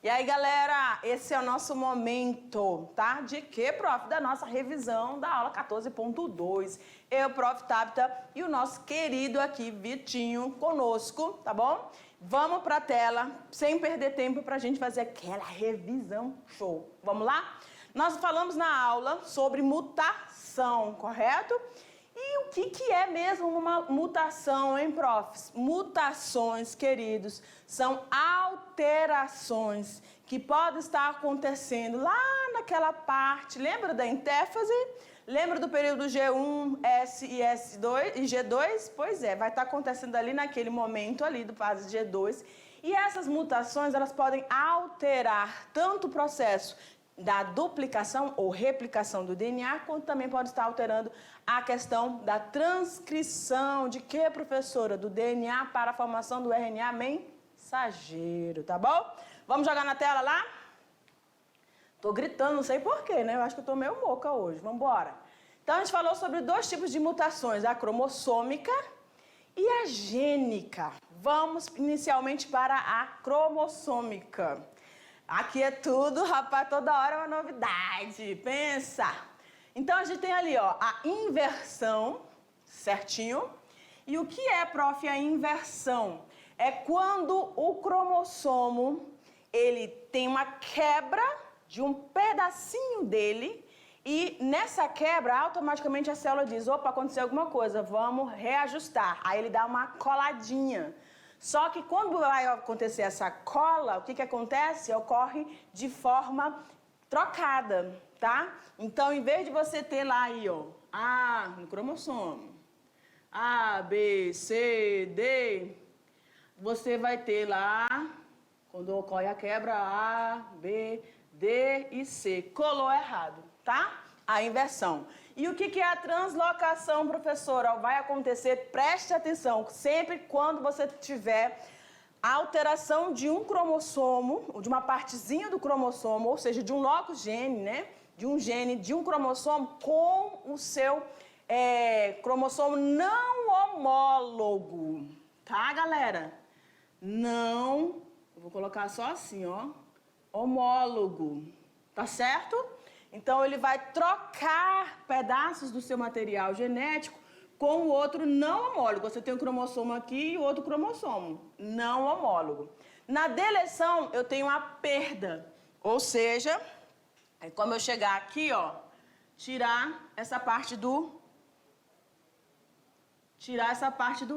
E aí, galera, esse é o nosso momento, tá? De quê, prof? Da nossa revisão da aula 14.2. Eu, prof. Tabita, e o nosso querido aqui, Vitinho, conosco, tá bom? Vamos pra tela, sem perder tempo, pra gente fazer aquela revisão show. Vamos lá? Nós falamos na aula sobre mutação, correto? E o que é mesmo uma mutação, hein, profs? Mutações, queridos, são alterações que podem estar acontecendo lá naquela parte. Lembra da entéfase? Lembra do período G1, S e S2 e G2? Pois é, vai estar acontecendo ali naquele momento ali do fase G2. E essas mutações, elas podem alterar tanto o processo da duplicação ou replicação do DNA, quanto também pode estar alterando a questão da transcrição de que, professora? Do DNA para a formação do RNA mensageiro, tá bom? Vamos jogar na tela lá? Tô gritando, não sei porquê, né? Eu acho que eu tô meio moca hoje, vamos embora. Então a gente falou sobre dois tipos de mutações, a cromossômica e a gênica. Vamos inicialmente para a cromossômica. Aqui é tudo, rapaz, toda hora é uma novidade, pensa. Então a gente tem ali, ó, a inversão, certinho? E o que é, prof, a inversão? É quando o cromossomo, ele tem uma quebra de um pedacinho dele e nessa quebra, automaticamente a célula diz, opa, aconteceu alguma coisa, vamos reajustar. Aí ele dá uma coladinha. Só que quando vai acontecer essa cola, o que acontece? Ocorre de forma trocada, tá? Então, em vez de você ter lá aí, ó, A no cromossomo, A, B, C, D, você vai ter lá, quando ocorre a quebra, A, B, D e C. Colou errado, tá? A inversão. E o que é a translocação, professora? Vai acontecer, preste atenção, sempre quando você tiver a alteração de um cromossomo, de uma partezinha do cromossomo, ou seja, de um locus gene, né? De um gene, de um cromossomo com o seu cromossomo não homólogo. Tá, galera? Não, eu vou colocar só assim, ó, homólogo. Tá certo? Então, ele vai trocar pedaços do seu material genético com o outro não homólogo. Você tem um cromossomo aqui e o outro cromossomo não homólogo. Na deleção, eu tenho a perda. Ou seja, é como eu chegar aqui, ó, tirar essa parte do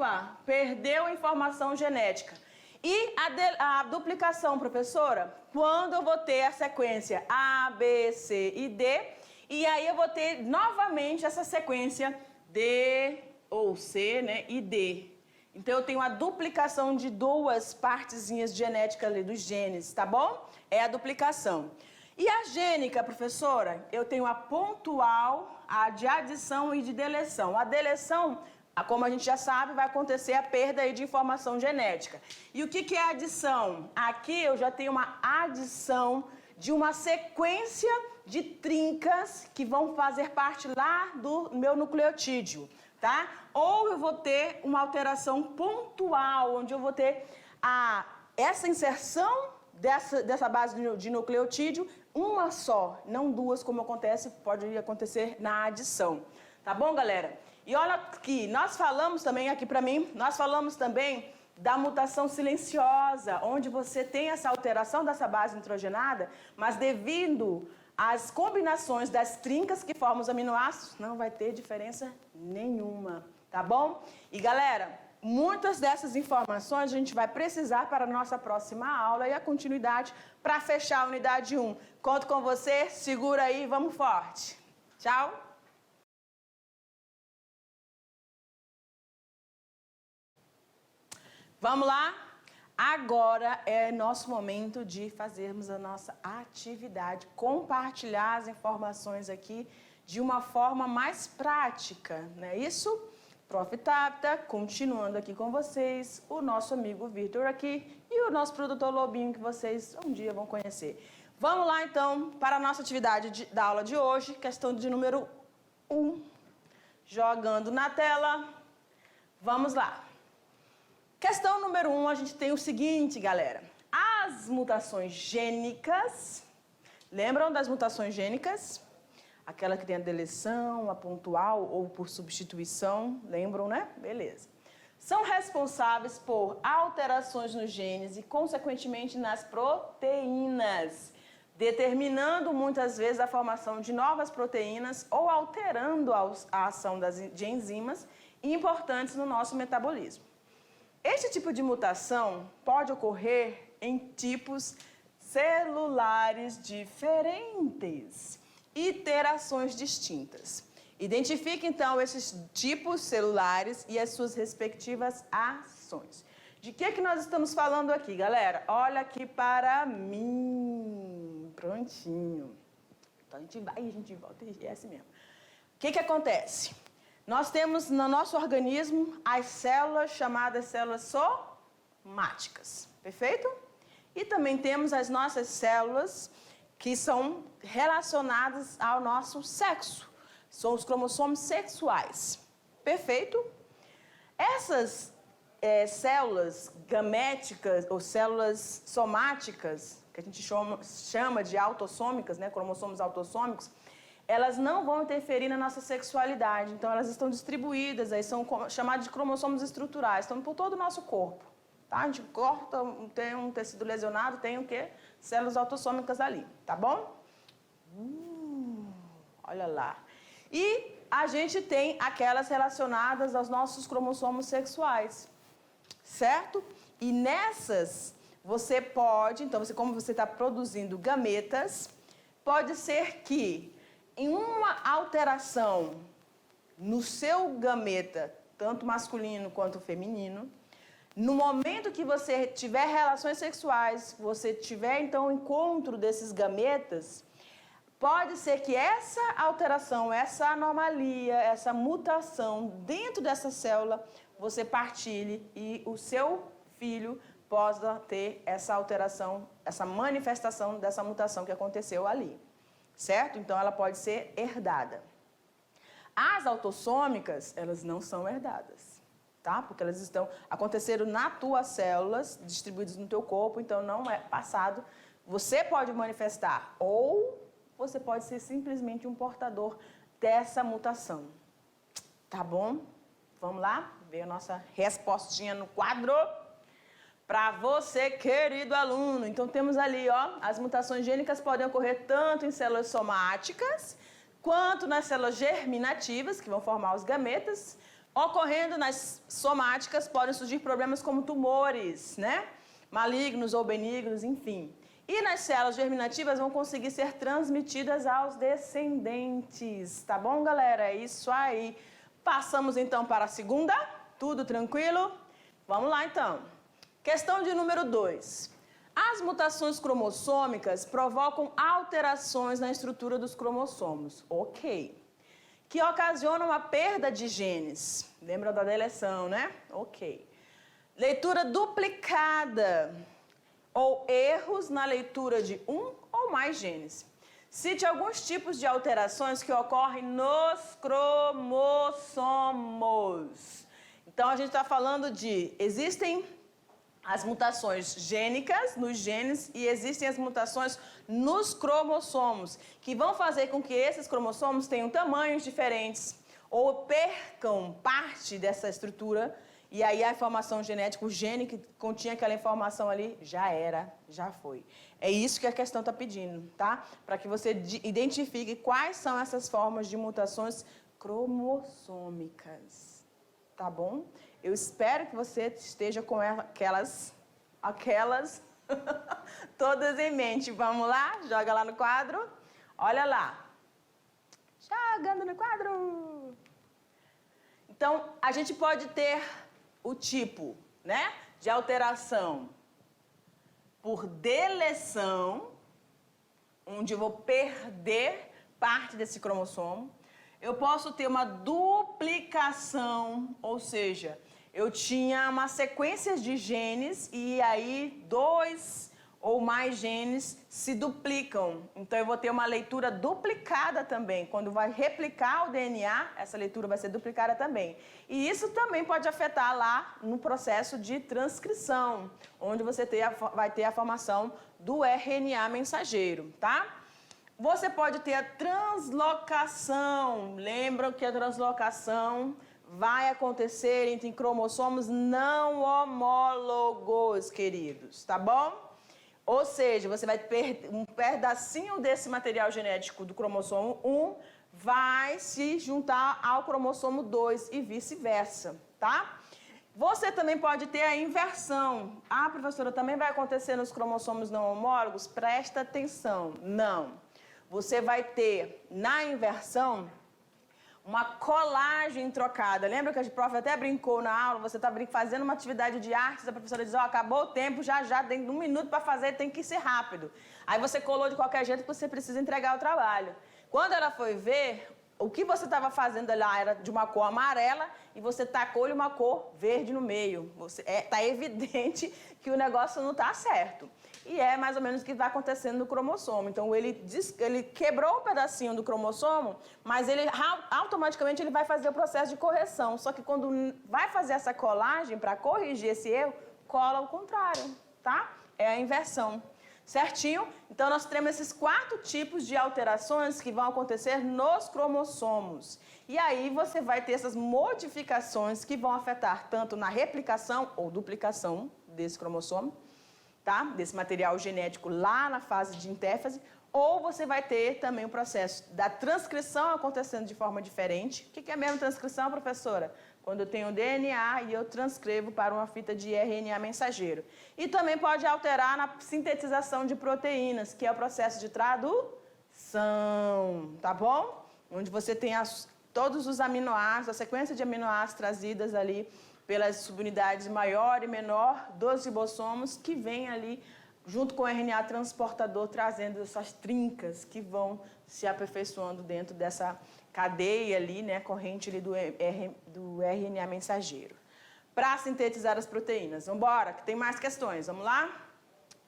A. Perdeu a informação genética. E a duplicação, professora? Quando eu vou ter a sequência A, B, C e D, e aí eu vou ter novamente essa sequência D ou C, né, e D. Então eu tenho a duplicação de duas partezinhas genéticas ali dos genes, tá bom? É a duplicação. E a gênica, professora? Eu tenho a pontual, a de adição e de deleção. A deleção, como a gente já sabe, vai acontecer a perda aí de informação genética. E o que é a adição? Aqui eu já tenho uma adição de uma sequência de trincas que vão fazer parte lá do meu nucleotídeo, tá? Ou eu vou ter uma alteração pontual, onde eu vou ter essa inserção dessa base de nucleotídeo, uma só, não duas, como pode acontecer na adição. Tá bom, galera? E olha aqui, nós falamos também, aqui pra mim, nós falamos também da mutação silenciosa, onde você tem essa alteração dessa base nitrogenada, mas devido às combinações das trincas que formam os aminoácidos, não vai ter diferença nenhuma, tá bom? E galera, muitas dessas informações a gente vai precisar para a nossa próxima aula e a continuidade para fechar a unidade 1. Conto com você, segura aí, vamos forte. Tchau! Vamos lá? Agora é nosso momento de fazermos a nossa atividade, compartilhar as informações aqui de uma forma mais prática, não é isso? Prof. Tabita, continuando aqui com vocês, o nosso amigo Vitor aqui e o nosso produtor Lobinho, que vocês um dia vão conhecer. Vamos lá, então, para a nossa atividade da aula de hoje, questão de número 1. Jogando na tela. Vamos lá. Questão número 1, a gente tem o seguinte, galera. As mutações gênicas, lembram das mutações gênicas? Aquela que tem a deleção, a pontual ou por substituição, lembram, né? Beleza. São responsáveis por alterações nos genes e, consequentemente, nas proteínas, determinando muitas vezes a formação de novas proteínas ou alterando a ação de enzimas importantes no nosso metabolismo. Este tipo de mutação pode ocorrer em tipos celulares diferentes e ter ações distintas. Identifique, então, esses tipos celulares e as suas respectivas ações. De que nós estamos falando aqui, galera? Olha aqui para mim. Prontinho. Então, a gente vai e a gente volta e é assim mesmo. O que acontece? Nós temos no nosso organismo as células chamadas células somáticas. Perfeito? E também temos as nossas células que são relacionadas ao nosso sexo. São os cromossomos sexuais. Perfeito? Essas células gaméticas ou células somáticas, que a gente chama de autossômicas, né, cromossomos autossômicos, elas não vão interferir na nossa sexualidade. Então, elas estão distribuídas, aí são chamadas de cromossomos estruturais, estão por todo o nosso corpo. Tá? A gente corta, tem um tecido lesionado, tem o quê? Células autossômicas ali, tá bom? Olha lá. E a gente tem aquelas relacionadas aos nossos cromossomos sexuais, certo? E nessas, você pode, então, como você está produzindo gametas, pode ser que em uma alteração no seu gameta, tanto masculino quanto feminino, no momento que você tiver relações sexuais, você tiver, então, o encontro desses gametas, pode ser que essa alteração, essa anomalia, essa mutação dentro dessa célula, você partilhe e o seu filho possa ter essa alteração, essa manifestação dessa mutação que aconteceu ali, certo? Então, ela pode ser herdada. As autossômicas, elas não são herdadas, tá? Porque elas aconteceram nas tuas células, distribuídas no teu corpo, então não é passado. Você pode manifestar ou você pode ser simplesmente um portador dessa mutação. Tá bom? Vamos lá? Ver a nossa respostinha no quadro. Para você, querido aluno. Então, temos ali, ó, as mutações gênicas podem ocorrer tanto em células somáticas, quanto nas células germinativas, que vão formar os gametas. Ocorrendo nas somáticas, podem surgir problemas como tumores, né? Malignos ou benignos, enfim. E nas células germinativas vão conseguir ser transmitidas aos descendentes. Tá bom, galera? É isso aí. Passamos, então, para a segunda. Tudo tranquilo? Vamos lá, então. Questão de número 2. As mutações cromossômicas provocam alterações na estrutura dos cromossomos. Ok. Que ocasionam a perda de genes. Lembra da deleção, né? Ok. Leitura duplicada ou erros na leitura de um ou mais genes. Cite alguns tipos de alterações que ocorrem nos cromossomos. Então, a gente está falando de... Existem as mutações gênicas nos genes e existem as mutações nos cromossomos, que vão fazer com que esses cromossomos tenham tamanhos diferentes ou percam parte dessa estrutura. E aí a informação genética, o gene que continha aquela informação ali, já era, já foi. É isso que a questão está pedindo, tá? Para que você identifique quais são essas formas de mutações cromossômicas, tá bom? Eu espero que você esteja com aquelas todas em mente. Vamos lá? Joga lá no quadro. Olha lá. Jogando no quadro. Então, a gente pode ter o tipo, né, de alteração por deleção, onde eu vou perder parte desse cromossomo. Eu posso ter uma duplicação, ou seja, eu tinha uma sequência de genes e aí 2 ou mais genes se duplicam. Então, eu vou ter uma leitura duplicada também. Quando vai replicar o DNA, essa leitura vai ser duplicada também. E isso também pode afetar lá no processo de transcrição, onde você vai ter a formação do RNA mensageiro, tá? Você pode ter a translocação. Lembram que a translocação vai acontecer entre cromossomos não homólogos, queridos, tá bom? Ou seja, você vai perder um pedacinho desse material genético do cromossomo 1 vai se juntar ao cromossomo 2 e vice-versa, tá? Você também pode ter a inversão. Ah, professora, também vai acontecer nos cromossomos não homólogos? Presta atenção. Não. Você vai ter, na inversão, uma colagem trocada. Lembra que a prof até brincou na aula? Você está fazendo uma atividade de artes, a professora diz, ó, acabou o tempo, já tem 1 minuto para fazer, tem que ser rápido. Aí você colou de qualquer jeito porque você precisa entregar o trabalho. Quando ela foi ver, o que você estava fazendo lá era de uma cor amarela e você tacou-lhe uma cor verde no meio. Está evidente que o negócio não está certo. E é mais ou menos o que vai acontecendo no cromossomo. Então, ele quebrou um pedacinho do cromossomo, mas automaticamente ele vai fazer o processo de correção. Só que quando vai fazer essa colagem para corrigir esse erro, cola ao contrário, tá? É a inversão. Certinho? Então, nós temos esses 4 tipos de alterações que vão acontecer nos cromossomos. E aí, você vai ter essas modificações que vão afetar tanto na replicação ou duplicação desse cromossomo, tá? Desse material genético lá na fase de intérfase, ou você vai ter também o processo da transcrição acontecendo de forma diferente. O que é mesmo transcrição, professora? Quando eu tenho DNA e eu transcrevo para uma fita de RNA mensageiro. E também pode alterar na sintetização de proteínas, que é o processo de tradução, tá bom? Onde você tem todos os aminoácidos, a sequência de aminoácidos trazidas ali pelas subunidades maior e menor dos ribossomos, que vem ali junto com o RNA transportador, trazendo essas trincas que vão se aperfeiçoando dentro dessa cadeia ali, né, corrente ali do RNA mensageiro, para sintetizar as proteínas. Vamos embora, que tem mais questões. Vamos lá?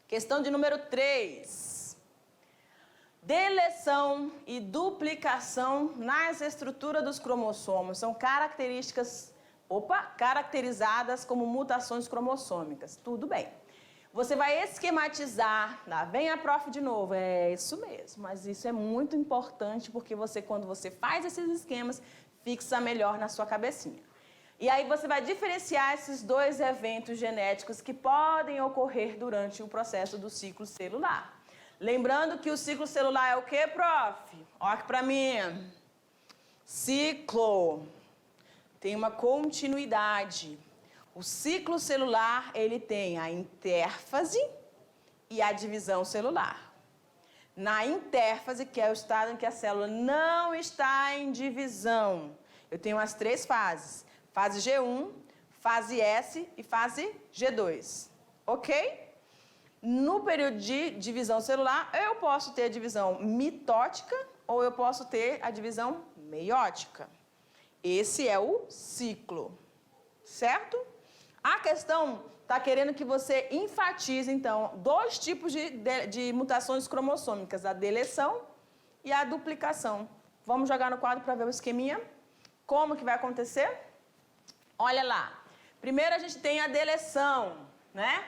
Questão de número 3. Deleção e duplicação nas estruturas dos cromossomos são caracterizadas como mutações cromossômicas. Tudo bem. Você vai esquematizar, lá vem a prof de novo, é isso mesmo, mas isso é muito importante porque quando você faz esses esquemas, fixa melhor na sua cabecinha. E aí você vai diferenciar esses 2 eventos genéticos que podem ocorrer durante o processo do ciclo celular. Lembrando que o ciclo celular é o quê, prof? Olha aqui pra mim. Ciclo. Tem uma continuidade. O ciclo celular, ele tem a intérfase e a divisão celular. Na intérfase, que é o estado em que a célula não está em divisão, eu tenho as 3 fases. Fase G1, fase S e fase G2. Ok? No período de divisão celular, eu posso ter a divisão mitótica ou eu posso ter a divisão meiótica. Esse é o ciclo, certo? A questão está querendo que você enfatize, então, 2 tipos de mutações cromossômicas, a deleção e a duplicação. Vamos jogar no quadro para ver o esqueminha? Como que vai acontecer? Olha lá. Primeiro a gente tem a deleção, né?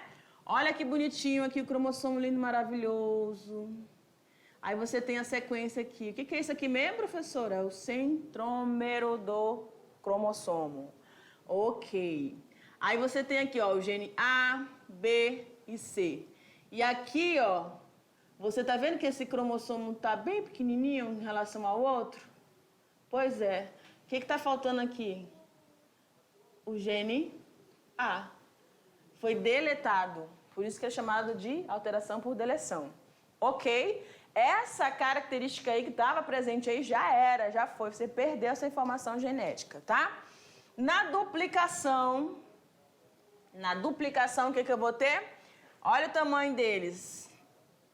Olha que bonitinho aqui o cromossomo lindo, maravilhoso. Aí você tem a sequência aqui. O que é isso aqui mesmo, professora? É o centrômero do cromossomo. Ok. Aí você tem aqui, ó, o gene A, B e C. E aqui, ó, você tá vendo que esse cromossomo tá bem pequenininho em relação ao outro? Pois é. O que tá faltando aqui? O gene A. Foi deletado. Por isso que é chamado de alteração por deleção. Ok? Essa característica aí que estava presente aí já foi. Você perdeu essa informação genética, tá? Na duplicação, o que eu vou ter? Olha o tamanho deles.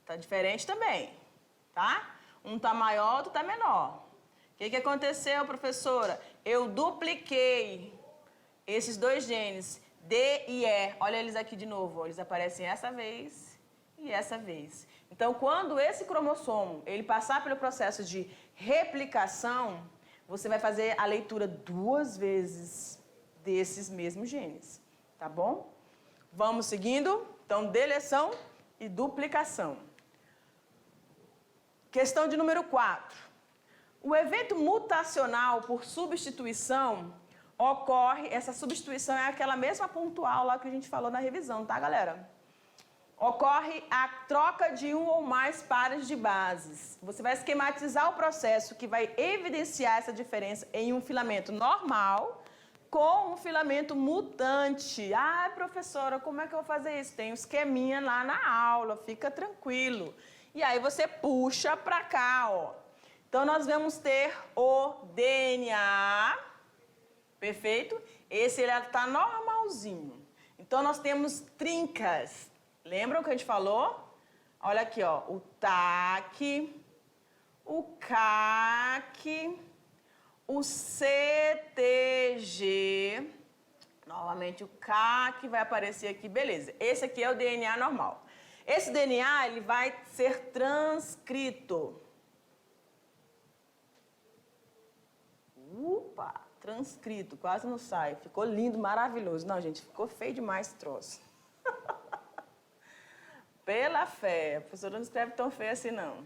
Tá diferente também, tá? Um tá maior, outro tá menor. O que aconteceu, professora? Eu dupliquei esses 2 genes, D e E. Olha eles aqui de novo. Eles aparecem essa vez e essa vez. Então, quando esse cromossomo ele passar pelo processo de replicação, você vai fazer a leitura 2 vezes desses mesmos genes, tá bom? Vamos seguindo? Então, deleção e duplicação. Questão de número 4. O evento mutacional por substituição ocorre, essa substituição é aquela mesma pontual lá que a gente falou na revisão, tá, galera? Ocorre a troca de um ou mais pares de bases. Você vai esquematizar o processo que vai evidenciar essa diferença em um filamento normal com um filamento mutante. Ah, professora, como é que eu vou fazer isso? Tem um esqueminha lá na aula, fica tranquilo. E aí você puxa para cá, ó. Então, nós vamos ter o DNA, perfeito? Esse ele está normalzinho. Então, nós temos trincas. Lembram que a gente falou? Olha aqui, ó, o TAC, o CAC, o CTG, novamente o CAC vai aparecer aqui, beleza. Esse aqui é o DNA normal. Esse DNA, ele vai ser transcrito. Upa, transcrito, quase não sai. Ficou lindo, maravilhoso. Não, gente, ficou feio demais esse troço. Pela fé, a professora não escreve tão feio assim, não.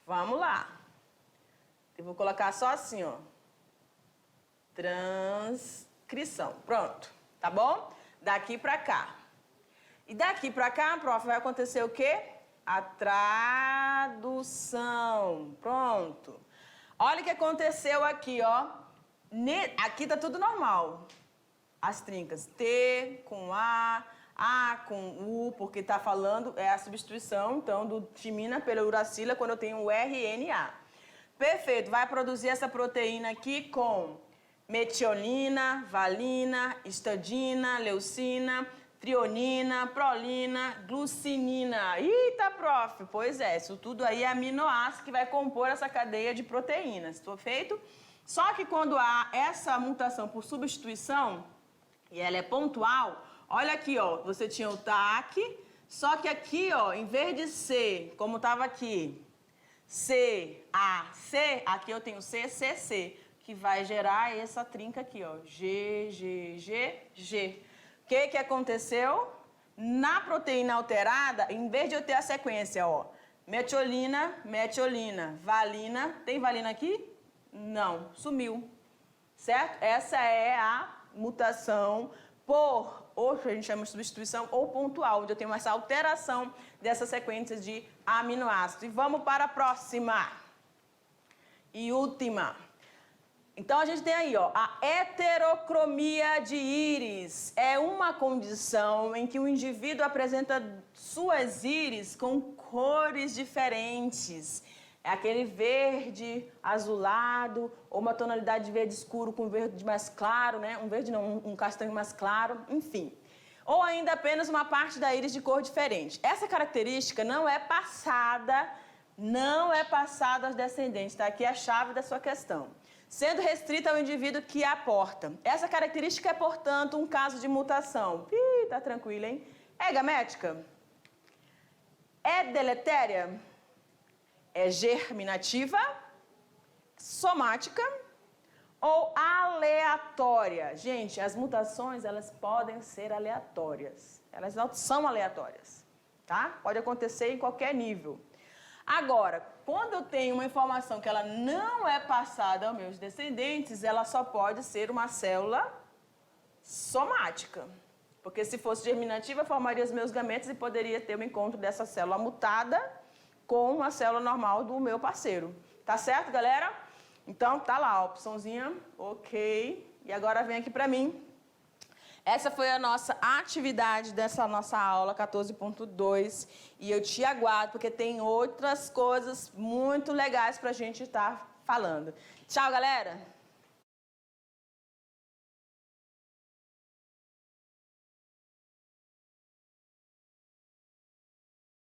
Vamos lá. Eu vou colocar só assim, ó. Transcrição. Pronto, tá bom? Daqui pra cá. E daqui pra cá, prof, vai acontecer o quê? A tradução. Pronto. Olha o que aconteceu aqui, ó. Aqui tá tudo normal. As trincas T com A com U, porque tá falando, é a substituição, então, do timina pela uracila quando eu tenho o RNA. Perfeito, vai produzir essa proteína aqui com metiolina, valina, histidina, leucina, trionina, prolina, glucinina. Eita, prof! Pois é, isso tudo aí é aminoácido que vai compor essa cadeia de proteínas, perfeito? Só que quando há essa mutação por substituição, e ela é pontual, olha aqui, ó, você tinha o TAC, só que aqui, ó, em vez de C, como estava aqui, C, aqui eu tenho C, que vai gerar essa trinca aqui, ó, G. O que aconteceu? Na proteína alterada, em vez de eu ter a sequência, ó, metiolina, valina, tem valina aqui? Não, sumiu, certo? Essa é a mutação ou a gente chama de substituição, ou pontual, onde eu tenho essa alteração dessa sequência de aminoácidos. E vamos para a próxima e última. Então, a gente tem aí, ó, a heterocromia de íris. É uma condição em que o indivíduo apresenta suas íris com cores diferentes. É aquele verde azulado, ou uma tonalidade de verde escuro com verde mais claro, né? Um verde não, um castanho mais claro, enfim. Ou ainda apenas uma parte da íris de cor diferente. Essa característica não é passada aos descendentes, tá? Aqui é a chave da sua questão. Sendo restrita ao indivíduo que a porta. Essa característica é, portanto, um caso de mutação. Ih, tá tranquilo, hein? É gamética? É deletéria? É germinativa, somática ou aleatória? Gente, as mutações, elas podem ser aleatórias. Elas não são aleatórias, tá? Pode acontecer em qualquer nível. Agora, quando eu tenho uma informação que ela não é passada aos meus descendentes, ela só pode ser uma célula somática. Porque se fosse germinativa, formaria os meus gametas e poderia ter o encontro dessa célula mutada com a célula normal do meu parceiro. Tá certo, galera? Então, tá lá, a opçãozinha, ok. E agora vem aqui pra mim. Essa foi a nossa atividade dessa nossa aula 14.2. E eu te aguardo, porque tem outras coisas muito legais pra gente estar falando. Tchau, galera!